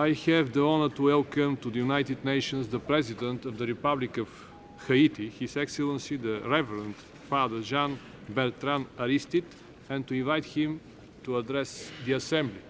I have the honor to welcome to the United Nations the President of the Republic of Haiti, His Excellency the Reverend Father Jean Bertrand Aristide, and to invite him to address the Assembly.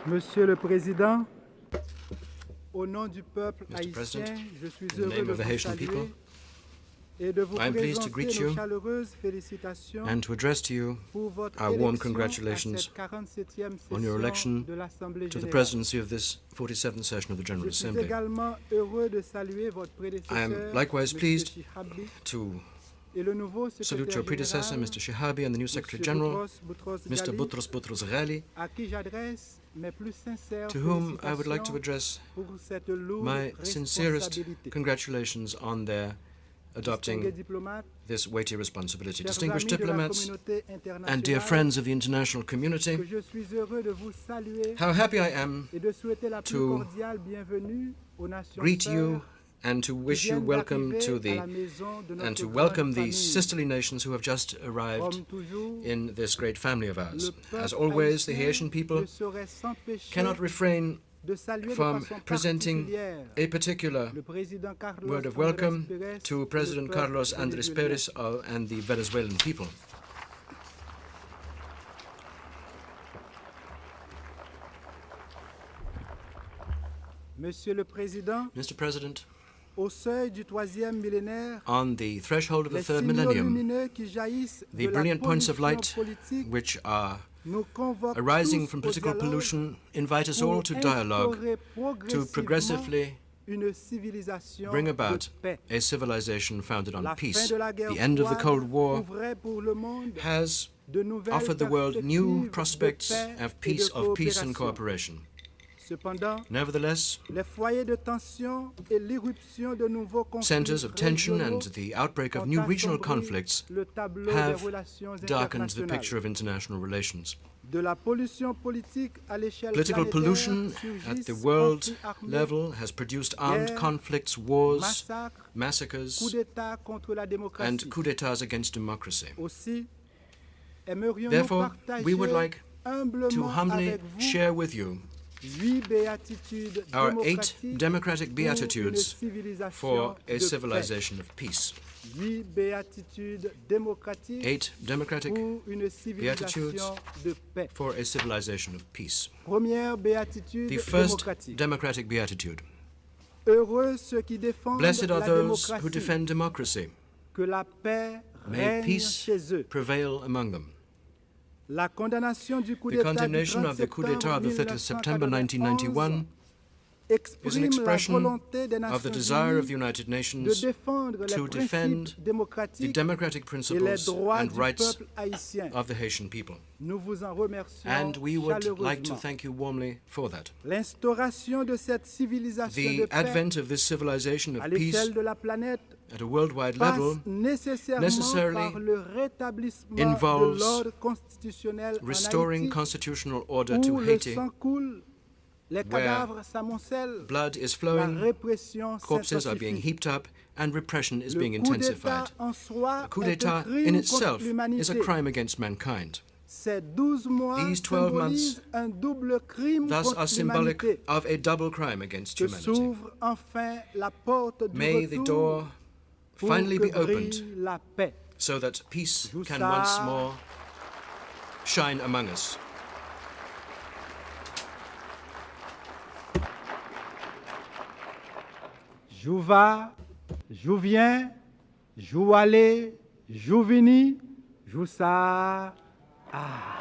Monsieur le Président, au nom du peuple Mr. haïtien, President, je suis in the heureux name de of the vous Haitian saluer people, et de vous I am pleased to présenter greet nos you chaleureuses félicitations and to address to you pour votre our warm élection congratulations à cette 47e on your session election de l'Assemblée to the générale. presidency of this 47th session of the General Je suis Assembly. également heureux de saluer votre prédécesseur, I am likewise Monsieur pleased Chihabi, to et le nouveau salute secrétaire your predecessor, général, Mr. Shihabi, and the new Secretary Monsieur General, Boutros Mr. Ghali, Boutros Ghali, à qui j'adresse mes plus sincères to whom I would like to félicitations address pour cette lourde my sincerest responsabilité. congratulations on their Distingués adopting diplomates, this weighty responsibility. chers Distinguished amis de la diplomats communauté and dear internationale, friends of the international community, que je suis heureux de vous saluer how happy I am et de souhaiter la plus to cordiale bienvenue aux nations greet sœurs you and to qui wish you viennent welcome d'arriver to à la the maison de and notre to grande welcome the famille. sisterly nations who have just arrived Comme toujours, in this great family of le ours. peuple As always, the haïtien Haitian people ne saurait s'empêcher cannot refrain de saluer from de façon presenting particulière a particular le président Carlos word of Andrés welcome Pérez to et le President peuple Carlos Andrés vénézuélien. Pérez and the Venezuelan people. Monsieur le Président, Mr. President, au seuil du troisième millénaire, on the threshold of the les third signaux millennium, lumineux qui jaillissent the de la brilliant points of pollution light politique which are nous convoquent arising tous from au political dialogue pollution invite us pour all to dialogue, instaurer to progressively une civilisation bring de about paix. a civilization founded La on fin peace. de la guerre The end of the froide Cold War ouvrait pour le monde has de nouvelles offered the world new perspectives prospects de paix of et peace, de and coopération. cooperation. Cependant, Nevertheless, les foyers de tension et l'irruption de nouveaux conflits centers of tension régionaux and the outbreak of ont new regional assombri conflicts le tableau have des relations darkened the internationales. picture of international relations. De la pollution politique à l'échelle Political planétaire pollution at the surgissent world conflits armés, level has produced armed guerres, conflicts, wars, massacres, coups massacres, d'État contre la démocratie. and coups d'etats against democracy. Aussi, aimerions-nous Therefore, partager we would like humblement to humbly avec vous share with you 8 béatitudes our 8 démocratiques democratic pour une beatitudes civilisation for a de civilization of peace. paix. 8 béatitudes démocratiques 8 democratic pour une civilisation de paix. for a civilization of peace. Première béatitude The first démocratique. democratic beatitude. Heureux ceux qui défendent Blessed are la those who démocratie, defend democracy. que la paix May règne peace chez eux. prevail among them. La condamnation du coup The d'État du condemnation 30 of the coup d'etat of the 30th September 1991 is an exprime la expression volonté des of the Nations desire of Unies the United de Nations défendre les to defend principes the démocratiques democratic et les principles droits and du rights peuple haïtien. of the Haitian people. Nous vous en remercions And we would like to chaleureusement. thank you warmly for that. L'instauration de cette civilisation The de paix advent of this civilization à of peace l'échelle de la planète at a worldwide passe level nécessairement par le rétablissement involves de l'ordre constitutionnel en restoring Haïti, constitutional order to où le Haiti, sang coule, les cadavres s'amoncellent, blood is la flowing, répression corpses are being s'intensifie. heaped up, and repression is Le being coup d'État intensified. en soi A coup est un d'etat crime in contre itself is a l'humanité. crime against mankind. Ces 12 mois These 12 symbolisent un double crime Thus contre are symbolic l'humanité. of a double crime against Que humanity. s'ouvre enfin la porte du May the retour door pour finally que be opened brille la paix. so that peace Tout can ça- once more shine among us. jou va, jou vient, jou aller, jou vini, jou ça. Ah.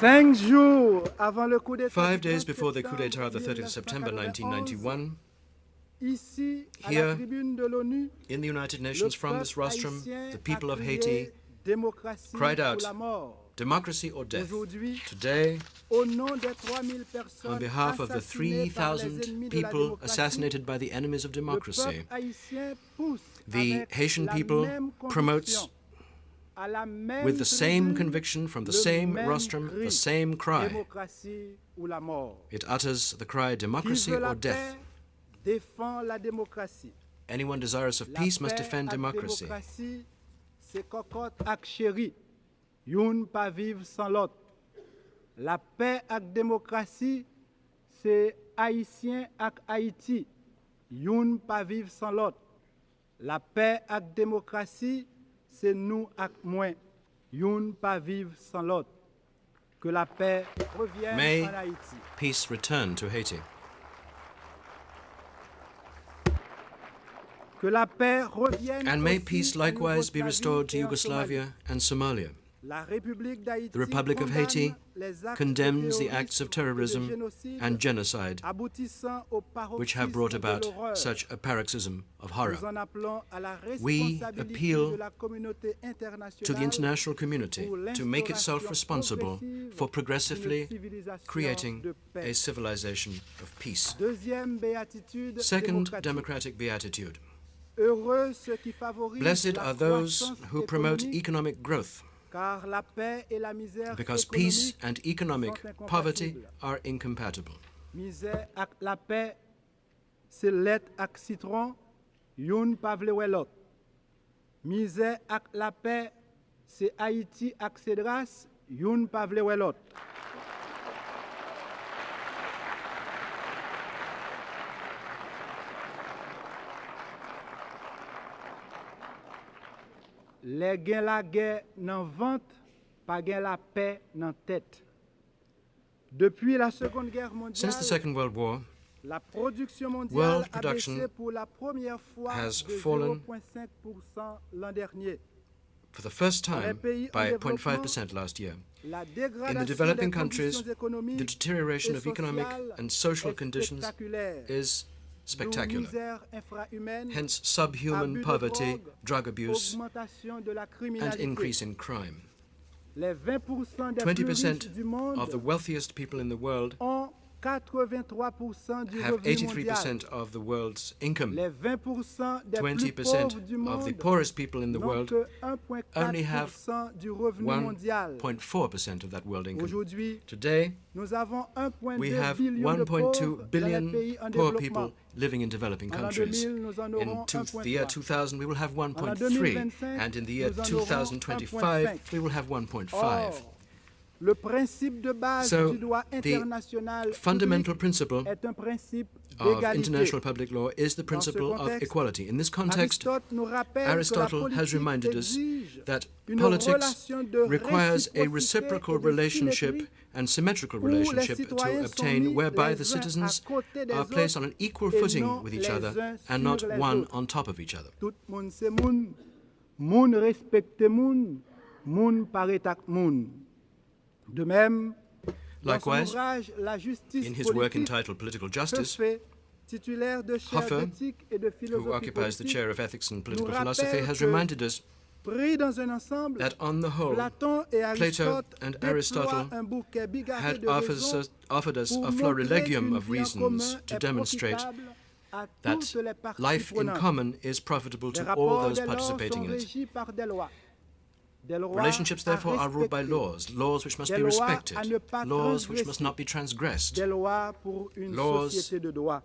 5 jours avant le coup d'État. 5 days before the coup d'etat of the 30th of September 1991, ici, à here la tribune de l'ONU, in the United Nations, from this rostrum, the people of Haiti démocratie cried out, ou la mort. democracy or death. Aujourd'hui, Today, au nom des 3000 personnes on behalf of the assassinées par les 3,000 ennemis de la people démocratie, assassinated by the enemies of le democracy, peuple haïtien pousse the avec Haitian la people même promotes conviction, à la même with the same tribune, conviction from the le same même rostrum, cri, the same cry. démocratie ou la mort. It utters the cry, Qui democracy veut la or death. paix défend la démocratie. Anyone desirous of La peace must paix defend ak democracy. démocratie, c'est cocotte ak chéri. Youn pas vivre sans l'autre. La paix ak démocratie, c'est haïtien ak Haïti. Youn pas vivre sans l'autre. La paix ak démocratie, c'est nous ak moi. Youn pas vivre sans l'autre. Que la paix revienne May en Haïti. peace return to Haiti. Que la paix revienne And may aussi peace en likewise be Yougoslavie restored to et en Somalie. Yugoslavia and Somalia. La République d'Haïti The Republic of Haiti condamne les actes condemns de the acts of terrorisme et de terrorism génocide and genocide aboutissant au which have brought paroxysme de about l'horreur. such a paroxysm of Nous horror. en appelons à la We responsabilité appeal de la communauté To the internationale international community pour to make itself l'instauration responsible progressive for progressively d'une civilisation creating de paix. a civilization of peace. Deuxième béatitude Second démocratique. democratic beatitude. Heureux ceux qui favorisent Blessed la are those croissance who promote économique, economic growth, car la paix et la misère because peace économique and economic sont poverty incompatibles. are incompatible. Misère ak la paix, c'est lait ak citron, youn pa vle wè lot. Misère ak la paix, c'est Haïti ak cédras, youn pa vle wè lot. Les gen la guerre nan ventre, pas gen la paix nan tête. Depuis la Seconde Guerre mondiale, Since the Second World War, la production mondiale World a production baissé pour la première fois has de fallen 0,5% l'an dernier. for the first time by 0.5% last year. La In the dégradation developing des countries, conditions économiques the deterioration et of economic sociales and social est conditions spectaculaire. is D'où spectacular. misère infrahumaine, Hence, subhuman abus de poverty, drogue, drug abuse, augmentation de la and criminalité. increase in crime. Les 20% des plus 20% riches du monde of the wealthiest people in the world ont 83% du have revenu mondial. 83% of the world's income. Les 20% des plus 20% pauvres du of monde the poorest people in the n'ont world que only have 1,4% du revenu mondial. 1.4% of that world income. Aujourd'hui, Today, nous avons 1,2 we have billion de pauvres 1.2 dans les billion pays en poor développement. people living in developing En l'an countries. 2000, nous en In aurons the year 1,3. 2000, we will have En 1.3, 2025, and in the year nous en aurons 2025, 1.5. we will have 1.5. Or, le principe de base So, du droit the international fundamental public principle est un principe of d'égalité. international public law is the Dans ce principle of contexte, equality. In this context, Aristote nous rappelle Aristotle que la has politique reminded us exige that une politics relation de requires a réciprocité reciprocal et de relationship symétrie and symmetrical où les relationship citoyens to sont obtain, mis whereby les the uns citizens à côté des are placed on autres an equal et footing non with each les other uns and sur not les one autres. on top of each other. Tout moun c'est moun, moun respecte moun, moun paraît ak moun. De même, dans son Likewise, ouvrage La justice in his work politique, entitled Political Justice, Hoppe, titulaire de chaire Hoppe, d'éthique et de who philosophie occupies the politique, chair of ethics and political nous philosophy, rappelle has que reminded us pris dans un ensemble, that on the whole, Platon et Aristote and déploient Aristotle un bouquet bigarré had de raisons offered us pour a montrer florilegium qu'une of vie en reasons commun to est demonstrate profitable à that toutes les parties life in prenantes. common is profitable Les to all rapports those dès lors participating sont in it. régis par des lois. Des lois Relationships, à therefore, are ruled by respecter. laws, laws which must Des be lois à respected, ne pas laws which transgresser. must not be transgressed Des lois pour une Laws société de droit.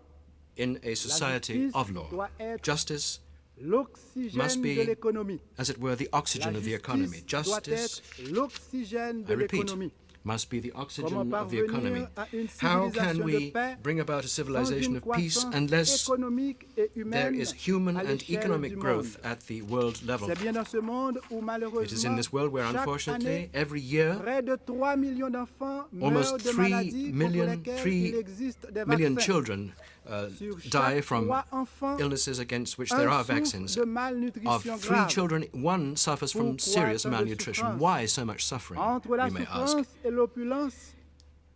in a society justice of law. doit être Justice must l'oxygène be, de l'économie. as it were, the La oxygen of the economy. justice doit Justice, être l'oxygène de I repeat, l'économie. must be the oxygen Comment of the economy. parvenir à une How can civilisation de we paix bring about a sans civilization une of peace croissance unless économique et there humaine is human à and l'échelle economic du growth monde? at the world level? C'est bien dans ce monde où It is in malheureusement this world where, chaque unfortunately, année, every year, près de 3 millions d'enfants almost meurent de 3 maladies contre lesquelles il existe des million vaccins. children Sur die chaque from 3 enfants, illnesses against which un there are souffre vaccines. de malnutrition Of 3 grave. children, 1 suffers from Pourquoi serious tant de malnutrition. souffrance? Why so much suffering, Entre la we may ask? souffrance et l'opulence,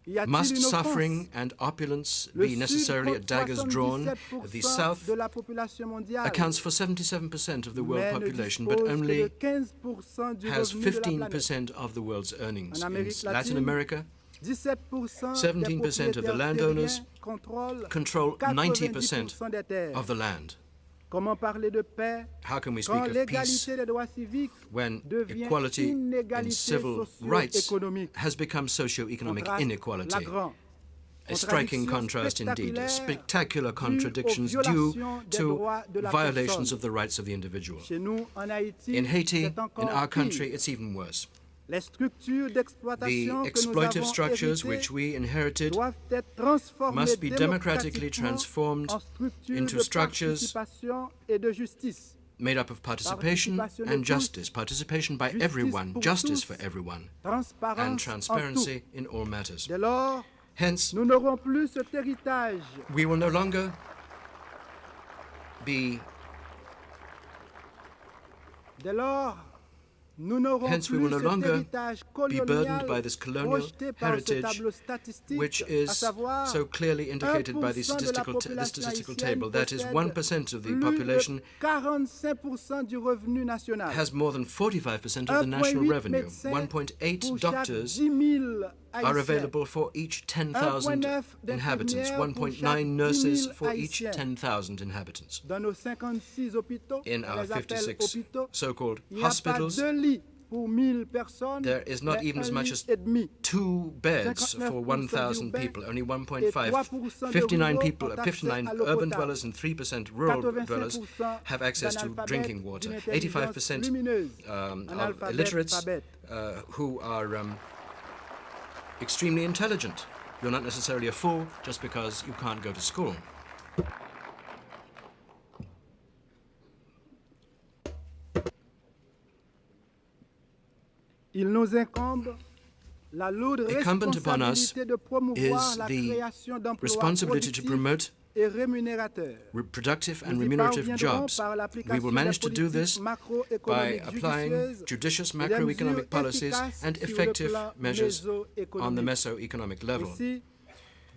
y a-t-il Must une offense? suffering and opulence Le be necessarily Sud at daggers drawn? The 77% South de la population mondiale, accounts for 77% of the world mais ne population, dispose but que de only 15% du has revenu de la planète. 15% of the world's earnings. En In Amérique Latin latine, America, 17% 17% des of the landowners propriétaires control 90% 90% des terres. of the land. Comment parler de paix How can we quand speak of peace l'égalité des droits civiques when devient equality in inégalité civil rights socio-économique? has become socio-economic Contraste inequality? flagrant. A striking contrast indeed, spectacular contradictions due to violations of the rights of the individual. Chez nous, en Haïti, In Haiti, c'est encore in our pire. country, it's even worse. Les structures The d'exploitation que nous exploitive avons structures héritées which we inherited doivent être transformées must be democratically démocratiquement transformed en structures into de structures participation et de justice. made up of participation Participation de and tous, justice, participation by justice everyone, pour justice tous, for everyone, transparence and en transparency tout. in all matters. Dès lors, Hence, nous n'aurons plus cet héritage we will no longer be Dès lors, nous n'aurons Hence, we plus will no cet longer héritage be burdened by colonial this colonial projeté par ce heritage, tableau statistique, which à is savoir so clearly indicated by the 1% de la statistical population table. That is, haïtienne 1% of the plus population de 45% du revenu national. has more than 45% of the national 1,8 revenue. médecins 1.8 pour chaque doctors 10 000 are Haïtiens. available for each 10,000 1,9 inhabitants, d'infirmières pour 1.9 chaque 10 nurses 000 for each Haïtiens. 10,000 inhabitants. Dans nos 56 hôpitaux, In on our les appelle 56 hôpitaux, so-called il n'y a pas hospitals, 2 lits pour 1000 personnes, there is not mais even as un much lit as et demi. 2 beds 59% for 1,000 urbains people, only et 1.5. 3% de 59 ruraux people, ont accès 59 à l'eau urban potable. dwellers and 3% rural dwellers 85% have access to d'analphabètes drinking water. d'une intelligence 85% lumineuse. of Analphabètes, illiterates phabètes. who are extremely intelligent. You're not necessarily a fool just because you can't go to school. Il nous incombe la lourde Incumbent upon us responsabilité de promouvoir is la the création d'emplois responsibility to productifs promote et rémunérateurs. productive and Nous y remunerative parviendrons jobs. par We l'application will des manage to do this politiques by macroéconomiques applying judicieuses judicious et des macroeconomic mesures policies efficaces and sur le effective plan measures on the mésoéconomique. mesoeconomic level. Ainsi,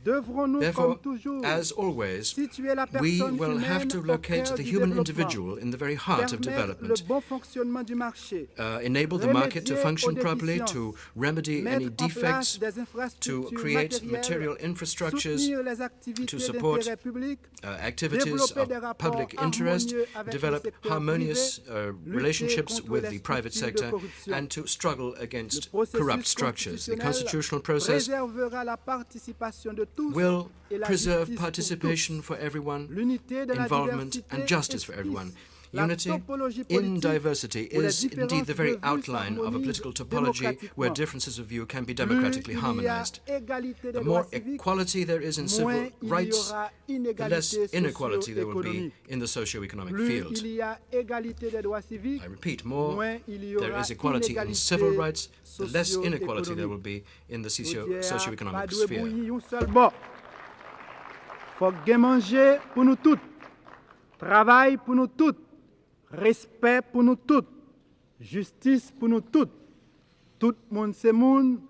devrons-nous, Therefore, comme toujours, as always, situer la we personne will have humaine to au locate cœur the du human développement, individual in the very heart of permettre le development, bon fonctionnement du marché, enable the market to remédier function aux properly, déficiences, to remedy mettre any en place defects, des to infrastructures create matérielles, material infrastructures, soutenir les activités to support d'intérêt public, activities développer des of rapports public interest, harmonieux avec le develop secteur harmonious privé, relationships lutter contre with les the private structures de sector, corruption. and to struggle against Le processus corrupt structures. The constitutional constitutionnel process préservera la participation de tous will et la preserve justice pour participation tous. for everyone, L'unité de la involvement diversité and justice for esquisse everyone. la Unity topologie in politique diversity où les is indeed the différences very de vues outline of a s'harmonisent political topology where démocratiquement. differences of view can be Plus democratically il y a harmonized. égalité The des more droits civiques, equality there is in moins civil il y rights, aura the less inégalité inequality there will be socio-économique. in the socio-economic Plus field. il y a égalité des droits civiques, I repeat, more moins il y there aura is equality in inégalité civil rights, the less inequality there will socio-économique. be in the Pas socio-economic de sphere. bouillir un seul bord. Faut que manger pour nous toutes, travail pour nous toutes, respect pour nous toutes, justice pour nous toutes. Tout monde c'est moun,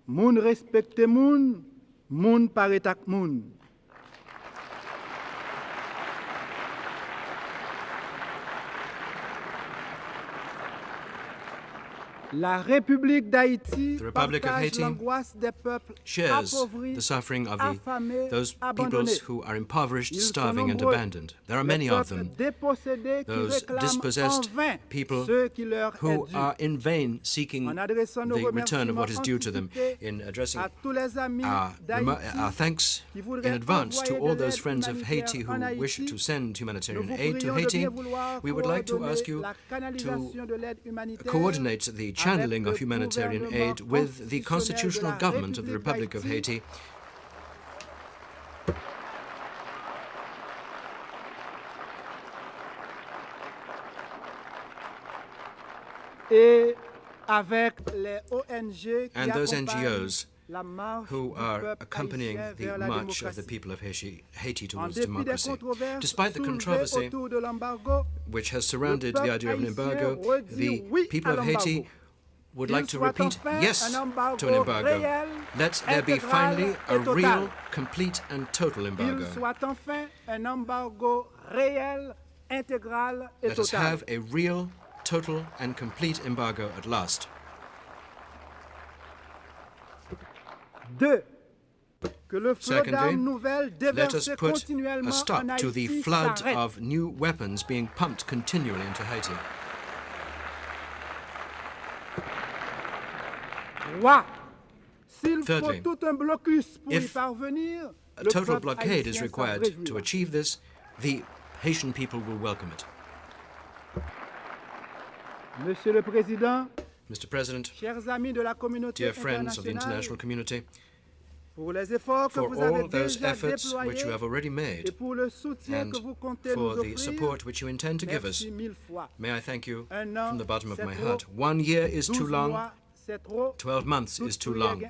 moun respecte moun, moun paraît ak moun. La République d'Haïti The Republic of partage Haiti l'angoisse des peuples shares appauvris, the suffering of affamés, those abandonnés. peoples who are impoverished, Ils sont starving, and nombreux. abandoned. There are Les many of peuples them, dépossédés qui those réclament dispossessed en vain people ce qui leur est who dû. are in vain seeking En adressant nos the return of what is remerciements due to them. anticipés In addressing à tous les amis our d'Haïti thanks qui voudraient in advance to envoyer all de those l'aide friends of humanitaire Haiti who en wish Haïti, to send nous humanitarian vous aid to prions de Haiti. bien vouloir We would like to coordonner ask you la canalisation de l'aide humanitaire coordinate the channeling of humanitarian aid with the constitutional government of the Republic of Haiti, and those NGOs who are accompanying the march of the people of Haiti towards democracy. Despite the controversy which has surrounded the idea of an embargo, the people of Haiti would like to repeat yes to an embargo. Let there be finally a real, complete and total embargo. Let us have a real, total and complete embargo at last. Secondly, let us put a stop to the flood of new weapons being pumped continually into Haiti. Thirdly, if a total blockade is required to achieve this, the Haitian people will welcome it. Mr. President, dear friends of the international community, for all those efforts which you have already made and for the support which you intend to give us, may I thank you from the bottom of my heart. 1 year is too long, 12 months is too long.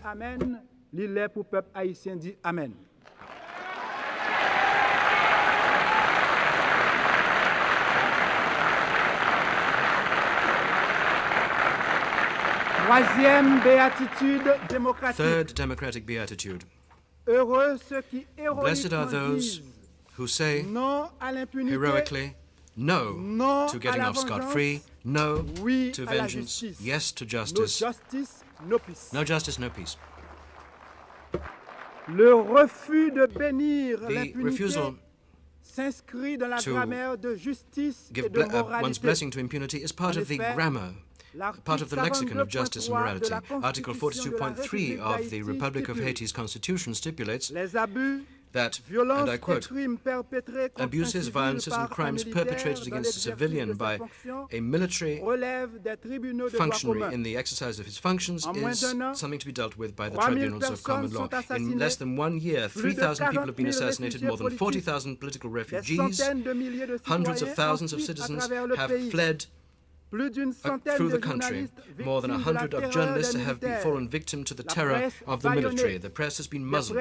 Third democratic beatitude. Blessed are those who say heroically no to getting off scot-free, no to vengeance, yes to justice. No justice, no peace. The refusal to give one's blessing to impunity is part of the grammar, part of the lexicon of justice and morality. Article 42.3 of the Republic of Haiti's Constitution stipulates that, and I quote, abuses, violences and crimes perpetrated against a civilian by a military functionary in the exercise of his functions is something to be dealt with by the tribunals of common law. In less than 1 year, 3,000 people have been assassinated, more than 40,000 political refugees, hundreds of thousands of citizens have fled through the country. More than 100 of journalists have fallen victim to the terror of the military. The press has been muzzled.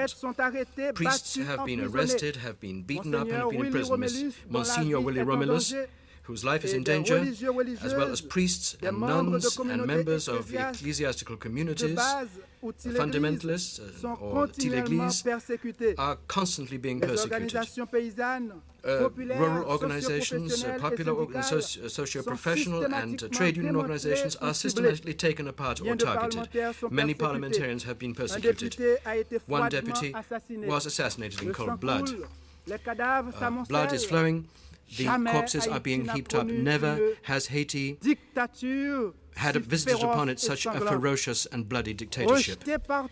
Priests have been arrested, have been beaten up and have been imprisoned. Monsignor Willie Romulus, whose life is in danger, as well as priests and nuns and members of ecclesiastical communities, fundamentalists or l'Église, are constantly being persecuted. Rural organizations, popular, socio-professional and trade union organizations are systematically taken apart or targeted. Many parliamentarians have been persecuted. One deputy was assassinated in cold blood. Blood is flowing. The corpses are being heaped up. Never has Haiti had visited upon it such a ferocious and bloody dictatorship.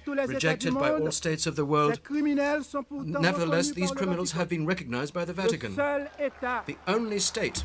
Rejected by all states of the world, nevertheless, these criminals have been recognized by the Vatican. The only state